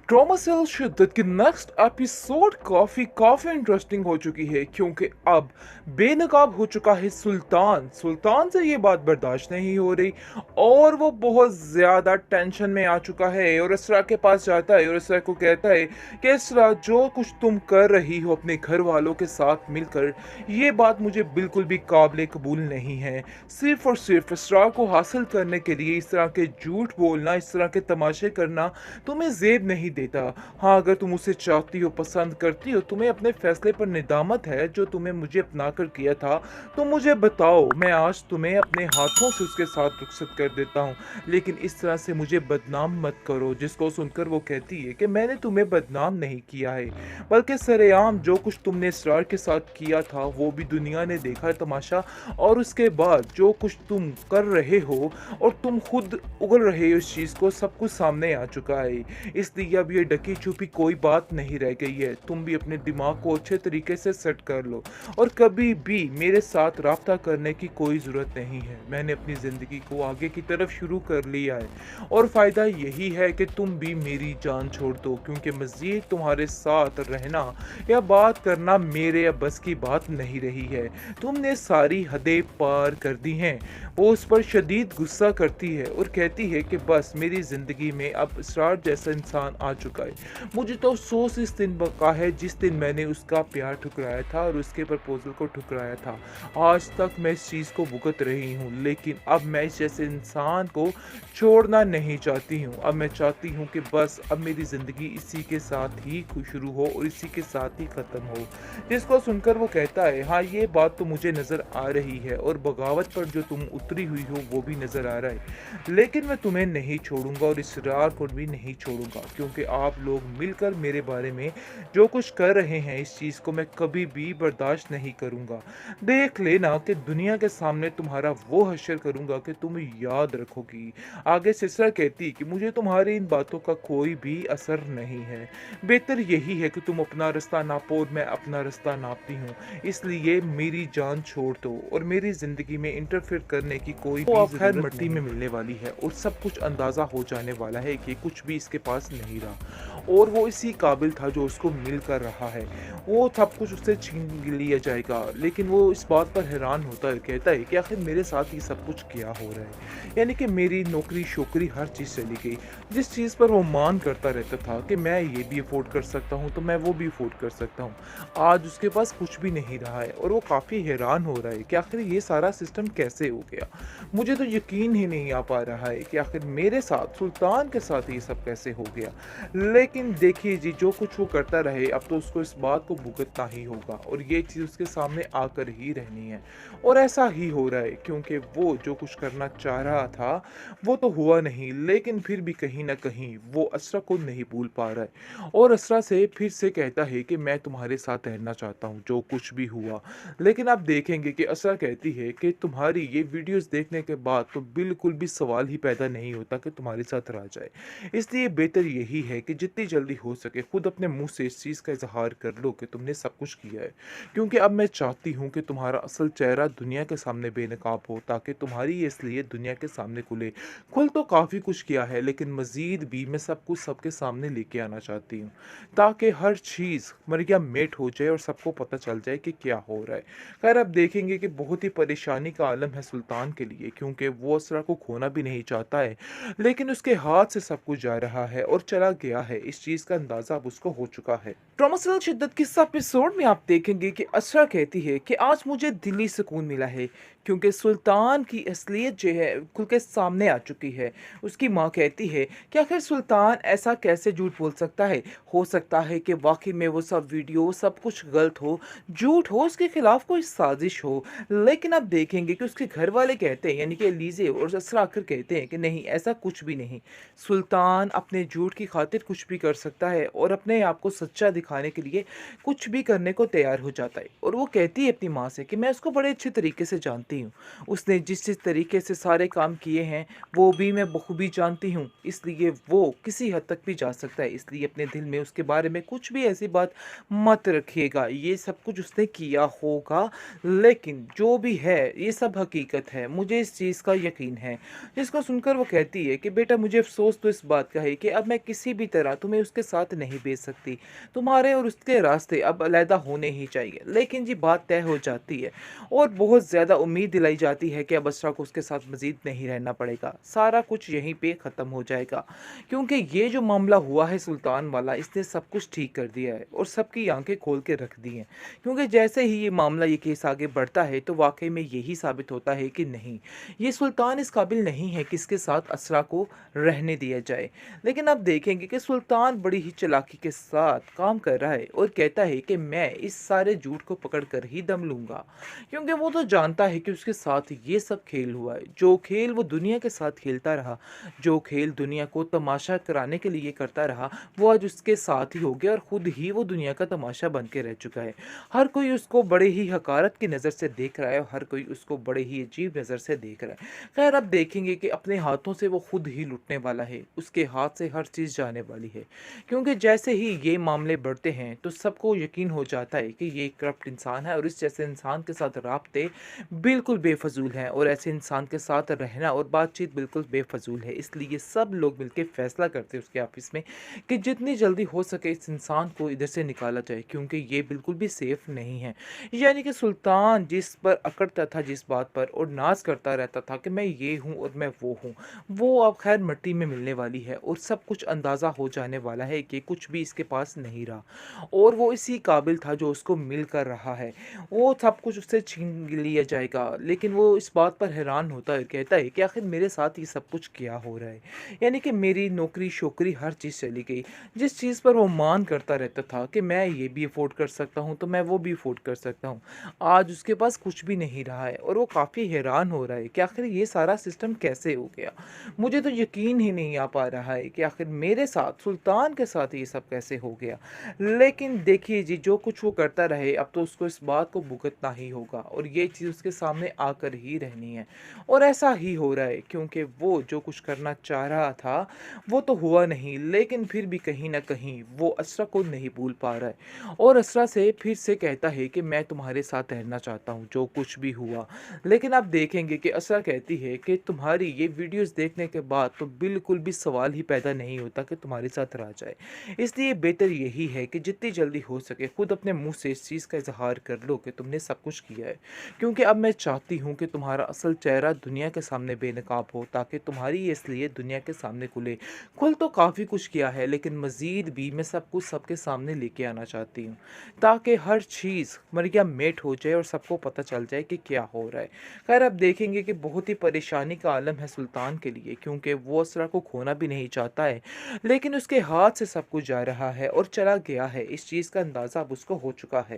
Drama cell शिद्दत की next episode काफी इंटरेस्टिंग हो चुकी है क्योंकि अब बेनकाब हो चुका है सुल्तान। सुल्तान से ये बात बर्दाश्त नहीं हो रही और वो बहुत ज़्यादा टेंशन में आ चुका है और इसरा के पास जाता है और इसरा को कहता है कि इसरा, जो कुछ तुम कर रही हो अपने घर वालों के साथ मिलकर, ये बात मुझे बिल्कुल भी काबिल कबूल नहीं है। सिर्फ और सिर्फ इसरा को हासिल करने के लिए इस तरह के झूठ बोलना, इस तरह के तमाशे करना तुम्हें ज़ेब नहीं देता। हाँ, अगर तुम उसे चाहती हो, पसंद करती हो, तुम्हें अपने फैसले पर निदामत है जो तुम्हें मुझे अपना कर किया था, तो मुझे बताओ, मैं आज तुम्हें अपने हाथों से उसके साथ रुखसत कर देता हूँ। लेकिन इस तरह से मुझे बदनाम मत करो। जिसको सुनकर वो कहती है कि मैंने तुम्हें बदनाम नहीं किया है, बल्कि सरेआम जो कुछ तुमने इसरार के साथ किया था वो भी दुनिया ने देखा तमाशा, और उसके बाद जो कुछ तुम कर रहे हो और तुम खुद उगल रहे हो इस चीज़ को, सब कुछ सामने आ चुका है। इसलिए अब ये ढकी छुपी कोई बात नहीं रह गई है। तुम भी अपने दिमाग को अच्छे तरीके से सेट कर लो और कभी भी मेरे साथ राब्ता करने की कोई ज़रूरत नहीं है। मैंने अपनी ज़िंदगी को आगे की तरफ शुरू कर लिया है और फ़ायदा यही है कि तुम भी मेरी जान छोड़ दो, क्योंकि मज़ीद तुम्हारे साथ रहना या बात करना मेरे या बस की बात नहीं रही है। तुमने सारी हदें पार कर दी हैं। वो उस पर शदीद गुस्सा करती है और कहती है कि बस मेरी ज़िंदगी में अब इसरार जैसा इंसान आ चुका है। मुझे तो अफसोस इस दिन का है जिस दिन मैंने उसका प्यार ठुकराया था और उसके प्रपोजल को ठुकराया था। आज तक मैं इस चीज़ को भुगत रही हूँ, लेकिन अब मैं इस जैसे इंसान को छोड़ना नहीं चाहती हूँ। अब मैं चाहती हूँ कि बस अब मेरी ज़िंदगी इसी के साथ ही शुरू हो और इसी के साथ ही ख़त्म हो। जिसको सुनकर वो कहता है, हाँ, ये बात तो मुझे नज़र आ रही है और बगावत पर जो तुम उतरी हुई हो वो भी नज़र आ रहा है, लेकिन मैं तुम्हें नहीं छोड़ूंगा और इसरार को भी नहीं छोड़ूंगा, क्योंकि आप लोग मिलकर मेरे बारे में जो कुछ कर रहे हैं, इस चीज़ को मैं कभी भी बर्दाश्त नहीं करूंगा। देख लेना कि दुनिया के सामने तुम्हारा वो हश्र करूंगा कि तुम याद रखोगी। आगे सिसरा कहती कि मुझे तुम्हारी इन बातों का कोई भी असर नहीं है। बेहतर यही है कि तुम अपना रास्ता नापो और मैं अपना रास्ता नापती हूँ। इसलिए मेरी जान छोड़ दो और मेरी ज़िंदगी में इंटरफेयर करने की कोई भी अब खैर ज़रूरत मिट्टी नहीं। में मिलने वाली है और सब कुछ अंदाज़ा हो जाने वाला है कि कुछ भी इसके पास नहीं रहा और वो इसी काबिल था जो उसको मिल कर रहा है। वो सब कुछ उससे छीन लिया जाएगा, लेकिन वो इस बात पर हैरान होता है, कहता है कि आखिर मेरे साथ ये सब कुछ क्या हो रहा है। यानी कि मेरी नौकरी शोकरी हर चीज़ चली गई। जिस चीज़ पर वो मान करता रहता था कि मैं ये भी अफोर्ड कर सकता हूँ तो मैं वो भी अफोर्ड कर सकता हूँ, आज उसके पास कुछ भी नहीं रहा है और वो काफ़ी हैरान हो रहा है कि आखिर ये सारा सिस्टम कैसे हो गया। मुझे तो यकीन ही नहीं आ पा रहा है कि आखिर मेरे साथ, सुल्तान के साथ ये सब कैसे हो गया। लेकिन देखिए जी, जो कुछ वो करता रहे अब तो उसको इस बात को भुगतना ही होगा और ये चीज़ उसके सामने आकर ही रहनी है। और ऐसा ही हो रहा है क्योंकि वो जो कुछ करना चाह रहा था वो तो हुआ नहीं, लेकिन फिर भी कहीं ना कहीं वो असरा को नहीं भूल पा रहा है और असरा से फिर से कहता है कि मैं तुम्हारे साथ रहना चाहता हूँ जो कुछ भी हुआ। लेकिन आप देखेंगे कि असरा कहती है कि तुम्हारी ये वीडियोस देखने के बाद तो बिल्कुल भी सवाल ही पैदा नहीं होता कि तुम्हारे साथ रहा जाए। इसलिए बेहतर यही है कि जितनी जल्दी हो सके खुद अपने मुंह से इस चीज़ का इजहार कर लो कि तुमने सब कुछ किया है, क्योंकि अब मैं चाहती हूँ कि तुम्हारा असल चेहरा दुनिया के सामने बेनकाब हो, ताकि तुम्हारी ये असलियत दुनिया के सामने खुले। खुल तो काफ़ी कुछ किया है, लेकिन मज़ीद भी मैं सब कुछ सबके सामने लेके आना चाहती हूँ, ताकि हर चीज़ मरिया मेट हो जाए और सबको पता चल जाए कि क्या हो रहा है। खैर, अब देखेंगे कि बहुत ही परेशानी का आलम है सुल्तान के लिए, क्योंकि वो असरा को खोना भी नहीं चाहता है, लेकिन उसके हाथ से सब कुछ जा रहा है और चला गया है, इस चीज़ का अंदाज़ा अब उसको हो चुका है। ट्रॉमासल शिद्दत के इस एपिसोड में आप देखेंगे कि असरा कहती है कि आज मुझे दिली सुकून मिला है, क्योंकि सुल्तान की असलियत जो है खुल के सामने आ चुकी है। उसकी माँ कहती है कि आखिर सुल्तान ऐसा कैसे झूठ बोल सकता है। हो सकता है कि वाकई में वो सब वीडियो सब कुछ गलत हो, झूठ हो, उसके खिलाफ कोई साजिश हो। लेकिन आप देखेंगे कि उसके घर वाले कहते हैं, यानी कि एलीज़े और असरा आकर कहते हैं कि नहीं, ऐसा कुछ भी नहीं। सुल्तान अपने झूठ की खातिर कुछ भी कर सकता है और अपने आप को सच्चा दिखाने के लिए कुछ भी करने को तैयार हो जाता है। और वो कहती है अपनी माँ से कि मैं उसको बड़े अच्छे तरीके से जानती हूँ, उसने जिस तरीके से सारे काम किए हैं वो भी मैं बखूबी जानती हूँ, इसलिए वो किसी हद तक भी जा सकता है। इसलिए अपने दिल में उसके बारे में कुछ भी ऐसी बात मत रखिएगा। ये सब कुछ उसने किया होगा, लेकिन जो भी है ये सब हकीकत है, मुझे इस चीज़ का यकीन है। जिसको सुनकर वो कहती है कि बेटा, मुझे अफसोस तो इस बात का है कि अब मैं किसी भी तरह तुम्हें उसके साथ नहीं भेज सकती। तुम्हारे और उसके रास्ते अब अलहदा होने ही चाहिए। लेकिन जी बात तय हो जाती है और बहुत ज़्यादा उम्मीद दिलाई जाती है कि अब असरा को उसके साथ मज़ीद नहीं रहना पड़ेगा। सारा कुछ यहीं पे ख़त्म हो जाएगा। क्योंकि ये जो मामला हुआ है सुल्तान वाला, इसने सब कुछ ठीक कर दिया है और सबकी आँखें खोल के रख दी हैं। क्योंकि जैसे ही ये मामला, ये केस आगे बढ़ता है तो वाक़ई में यही साबित होता है कि नहीं, ये सुल्तान इस काबिल नहीं है कि इसके साथ असरा को रहने दिया जाए। लेकिन आप देखेंगे कि सुल्तान बड़ी ही चालाकी के साथ काम कर रहा है और कहता है कि मैं इस सारे झूठ को पकड़ कर ही दम लूँगा। क्योंकि वो तो जानता है कि उसके साथ ये सब खेल हुआ है। जो खेल वो दुनिया के साथ खेलता रहा, जो खेल दुनिया को तमाशा कराने के लिए करता रहा, वो आज उसके साथ ही हो गया और खुद ही वो दुनिया का तमाशा बन के रह चुका है। हर कोई उसको बड़े ही हकारत की नज़र से देख रहा है और हर कोई उसको बड़े ही अजीब नज़र से देख रहा है। खैर, अब देखेंगे कि अपने हाथों से वो खुद ही लुटने वाला है, उसके हाथ से हर चीज़ जाने वाली है। क्योंकि जैसे ही ये मामले बढ़ते हैं तो सबको यकीन हो जाता है कि ये एक करप्ट इंसान है और इस जैसे इंसान के साथ राब्ते बिल्कुल बेफजूल हैं और ऐसे इंसान के साथ रहना और बातचीत बिल्कुल बेफजूल है। इसलिए सब लोग मिलकर फैसला करते हैं उसके ऑफिस में कि जितनी जल्दी हो सके इस इंसान को इधर से निकाला जाए, क्योंकि ये बिल्कुल भी सेफ नहीं है। यानी कि सुल्तान जिस पर अकड़ता था, जिस बात पर और नाज करता रहता था कि मैं ये हूँ और मैं वो हूँ, वो अब खैर मिट्टी में मिलने वाली है और सब कुछ अंदाज़ा हो जाने वाला है कि कुछ भी इसके पास नहीं रहा और वो इसी काबिल था जो उसको मिल कर रहा है। वो सब कुछ उससे छीन लिया जाएगा। लेकिन वो इस बात पर हैरान होता है, कहता है कि आखिर मेरे साथ ये सब कुछ क्या हो रहा है। यानी कि मेरी नौकरी शोकरी हर चीज़ चली गई। जिस चीज़ पर वो मान करता रहता था कि मैं ये भी अफोर्ड कर सकता हूँ तो मैं वो भी अफोर्ड कर सकता हूँ, आज उसके पास कुछ भी नहीं रहा है और वो काफ़ी हैरान हो रहा है कि आखिर ये सारा सिस्टम कैसे हो गया। मुझे तो यकीन ही नहीं आ पा रहा है कि आखिर मेरे साथ, सुल्तान के साथ ये सब कैसे हो गया। लेकिन देखिए जी, जो कुछ वो करता रहे अब तो उसको इस बात को भुगतना ही होगा और ये चीज़ उसके सामने आकर ही रहनी है। और ऐसा ही हो रहा है क्योंकि वो जो कुछ करना चाह रहा था वो तो हुआ नहीं, लेकिन फिर भी कहीं न कहीं वो असरा को नहीं भूल पा रहा है और असरा से फिर से कहता है कि मैं तुम्हारे साथ रहना चाहता हूँ, जो कुछ भी हुआ। लेकिन आप देखेंगे कि असरा कहती है कि तुम्हारी ये वीडियोज़ देखने के बाद तो बिल्कुल भी सवाल ही पैदा नहीं होता कि तुम्हारे साथ रहा जाए। इसलिए बेहतर यही है कि जितनी जल्दी हो सके खुद अपने मुँह से इस चीज़ का इज़हार कर लो कि तुमने सब कुछ किया है। क्योंकि अब मैं चाहती हूँ कि तुम्हारा असल चेहरा दुनिया के सामने बेनकाब हो, ताकि तुम्हारी ये असलियत दुनिया के सामने खुले। खुल तो काफ़ी कुछ किया है, लेकिन मज़ीद भी मैं सब कुछ सबके सामने लेके आना चाहती हूँ, ताकि हर चीज़ मरिया मेट हो जाए और सबको पता चल जाए कि क्या हो रहा है। खैर, अब देखेंगे कि बहुत ही परेशानी का आलम है सुल्तान के लिए, क्योंकि वो असरा को खोना भी नहीं चाहता है, लेकिन उसके हाथ से सब कुछ जा रहा है और चला गया है। इस चीज़ का अंदाज़ा अब उसको हो चुका है।